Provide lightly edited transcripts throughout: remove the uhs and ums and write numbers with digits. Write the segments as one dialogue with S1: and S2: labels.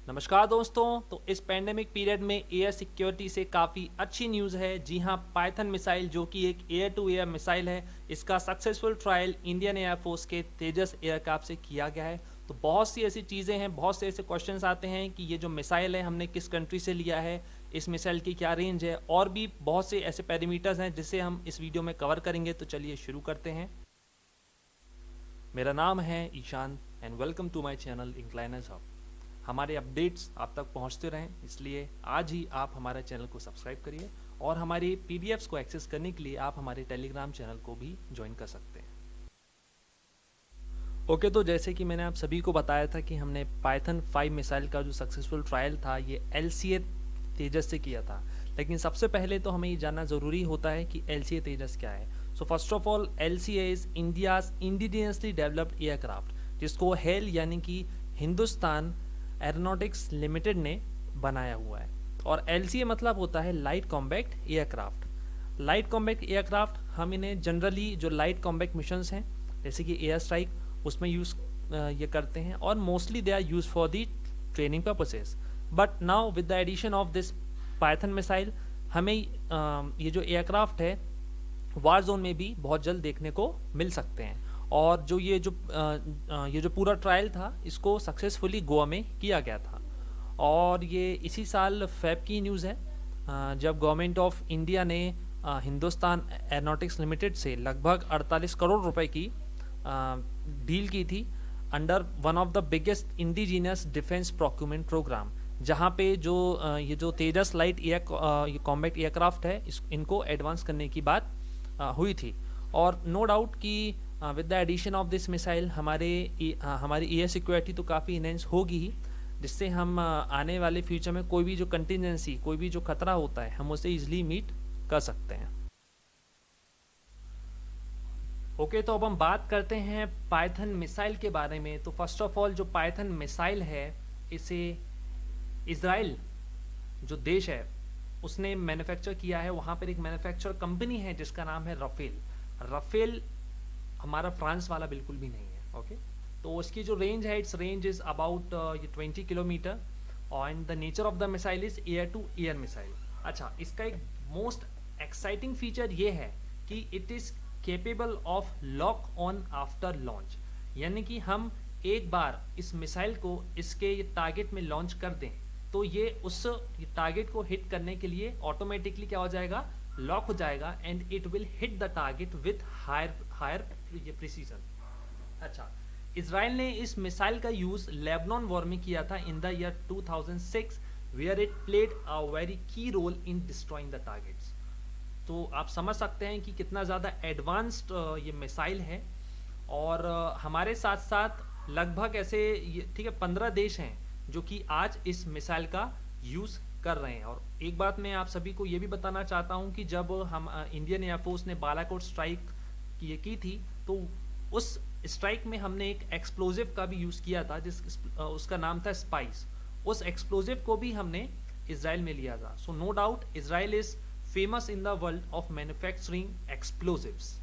S1: नमस्कार दोस्तों। तो इस पैंडेमिक पीरियड में एयर सिक्योरिटी से काफ़ी अच्छी न्यूज़ है। जी हाँ, पाइथन मिसाइल जो कि एक एयर टू एयर मिसाइल है, इसका सक्सेसफुल ट्रायल इंडियन एयरफोर्स के तेजस एयरक्राफ्ट से किया गया है। तो बहुत सी ऐसी चीज़ें हैं, बहुत से ऐसे क्वेश्चंस आते हैं कि ये जो मिसाइल है हमने किस कंट्री से लिया है, इस मिसाइल की क्या रेंज है, और भी बहुत से ऐसे पैरामीटर्स हैं जिसे हम इस वीडियो में कवर करेंगे। तो चलिए शुरू करते हैं। मेरा नाम है Ishaan and welcome to my channel incliners hub. हमारे अपडेट्स आप तक पहुंचते रहें, इसलिए आज ही आप हमारे चैनल को सब्सक्राइब करिए और हमारी पीडीएफ्स को एक्सेस करने के लिए आप हमारे टेलीग्राम चैनल को भी ज्वाइन कर सकते हैं। ओके, तो जैसे कि मैंने आप सभी को बताया था कि हमने पाइथन 5 मिसाइल का जो सक्सेसफुल ट्रायल था ये LCA तेजस से किया था। लेकिन सबसे पहले तो हमें ये जानना ज़रूरी होता है कि LCA तेजस क्या है। So first of all, LCA is India's indigenously developed aircraft, जिसको हेल यानी कि हिंदुस्तान एरोनॉटिक्स लिमिटेड ने बनाया हुआ है। और LCA मतलब होता है light combat aircraft. Light combat aircraft हम इन्हें जनरली जो लाइट कॉम्बैक्ट मिशंस हैं जैसे कि एयर स्ट्राइक उसमें यूज़ ये करते हैं, और mostly they are use for the training purposes. But now with the addition of this python missile हमें ये जो एयरक्राफ्ट है वार जोन में भी बहुत जल्द देखने को मिल सकते हैं। और जो ये जो पूरा ट्रायल था इसको सक्सेसफुली गोवा में किया गया था। और ये इसी साल फेब की न्यूज़ है, जब गवर्नमेंट ऑफ इंडिया ने हिंदुस्तान एरोनॉटिक्स लिमिटेड से लगभग 48 करोड़ रुपए की डील की थी under one of the biggest indigenous defence procurement programme, जहाँ पे जो ये जो Tejas light air combat aircraft है इनको एडवांस करने की बात हुई थी। और नो डाउट कि with the addition of this missile हमारी एयर सिक्योरिटी तो काफ़ी इनहेंस होगी ही, जिससे हम आने वाले फ्यूचर में कोई भी जो कंटिजेंसी, कोई भी जो खतरा होता है हम उसे इजीली मीट कर सकते हैं। ओके, तो अब हम बात करते हैं पाइथन मिसाइल के बारे में। तो फर्स्ट ऑफ ऑल, जो पाइथन मिसाइल है इसे इज़राइल जो देश है उसने मैन्युफैक्चर किया है। वहाँ पर एक मैन्युफैक्चर कंपनी है जिसका नाम है राफेल। राफेल हमारा फ्रांस वाला बिल्कुल भी नहीं है। ओके, तो उसकी जो रेंज है, its range is about 20 kilometre, and the nature of the missile is air to air missile. अच्छा, इसका एक मोस्ट एक्साइटिंग फीचर ये है कि it is capable of lock on after launch, यानी कि हम एक बार इस मिसाइल को इसके टारगेट में लॉन्च कर दें तो ये उस टारगेट को हिट करने के लिए ऑटोमेटिकली क्या हो जाएगा, लॉक हो जाएगा, and it will hit the target with higher precision. अच्छा, इजराइल ने इस मिसाइल का यूज लेबनान वॉर में किया था in the year 2006, where it played a very key role in destroying the targets. तो आप समझ सकते हैं कि कितना ज़्यादा एडवांस्ड ये मिसाइल है। और हमारे साथ साथ लगभग ऐसे ठीक है 15 देश हैं जो कि आज इस मिसाइल का यूज़ कर रहे हैं। और एक बात मैं आप सभी को ये भी बताना चाहता हूँ कि जब हम इंडियन एयरफोर्स ने बालाकोट स्ट्राइक की थी तो उस स्ट्राइक में हमने एक एक्सप्लोजिव का भी यूज़ किया था, उसका नाम था स्पाइस। उस एक्सप्लोजिव को भी हमने इजराइल में लिया था। So no doubt Israel is famous in the world of manufacturing explosives.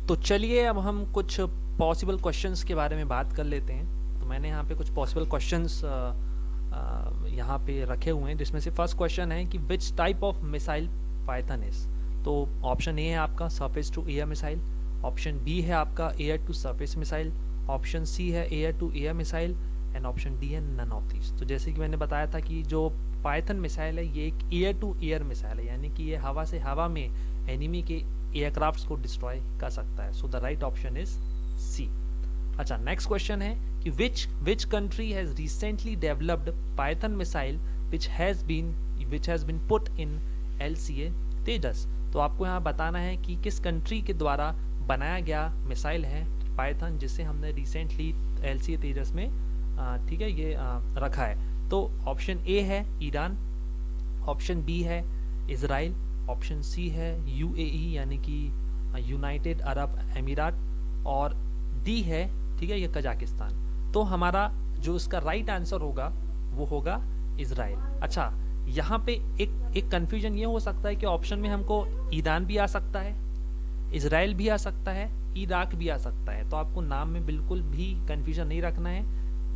S1: तो चलिए अब हम कुछ पॉसिबल क्वेश्चंस के बारे में बात कर लेते हैं। तो मैंने यहाँ पे कुछ पॉसिबल क्वेश्चंस यहाँ पे रखे हुए हैं, जिसमें से फर्स्ट क्वेश्चन है कि which type of missile Python is. तो ऑप्शन ए है आपका surface to air missile, option B है आपका air to surface missile, option C है air to air missile, and option D है नन ऑफ दीज। तो जैसे कि मैंने बताया था कि जो पाइथन मिसाइल है ये एक एयर टू एयर मिसाइल है, यानी कि ये हवा से हवा में एनिमी के एयरक्राफ्ट्स को डिस्ट्रॉय कर सकता है। So the right option is C. अच्छा, नेक्स्ट क्वेश्चन है कि which country has recently developed Python missile which has been put in LCA तेजस। तो आपको यहाँ बताना है कि किस कंट्री के द्वारा बनाया गया मिसाइल है पाइथन, जिसे हमने रिसेंटली LCA तेजस में ठीक है ये रखा है। तो ऑप्शन ए है ईरान, ऑप्शन बी है इजराइल, ऑप्शन सी है UAE यानी कि यूनाइटेड अरब अमीरात, और डी है ठीक है ये कजाकिस्तान। तो हमारा जो इसका राइट आंसर होगा वो होगा इजराइल। अच्छा, यहाँ पे एक कंफ्यूजन ये हो सकता है कि ऑप्शन में हमको ईरान भी आ सकता है, इजराइल भी आ सकता है, इराक भी आ सकता है। तो आपको नाम में बिल्कुल भी कंफ्यूजन नहीं रखना है।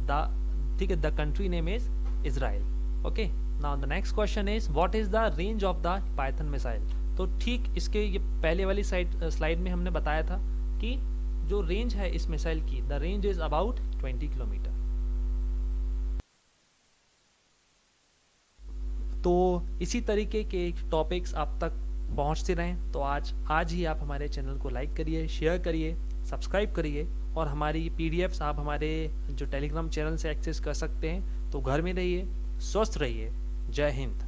S1: द ठीक है, the country name is Israel. Okay, now the next question is what is the range of the Python missile. तो ठीक इसके ये पहले वाली स्लाइड में हमने बताया था कि जो रेंज है इस मिसाइल की, the range is about 20 kilometre. तो इसी तरीके के टॉपिक्स आप तक पहुंचते रहें, तो आज ही आप हमारे चैनल को लाइक करिए, शेयर करिए, सब्सक्राइब करिए, और हमारी पीडीएफ्स आप हमारे जो टेलीग्राम चैनल से एक्सेस कर सकते हैं। तो घर में रहिए, स्वस्थ रहिए। जय हिंद।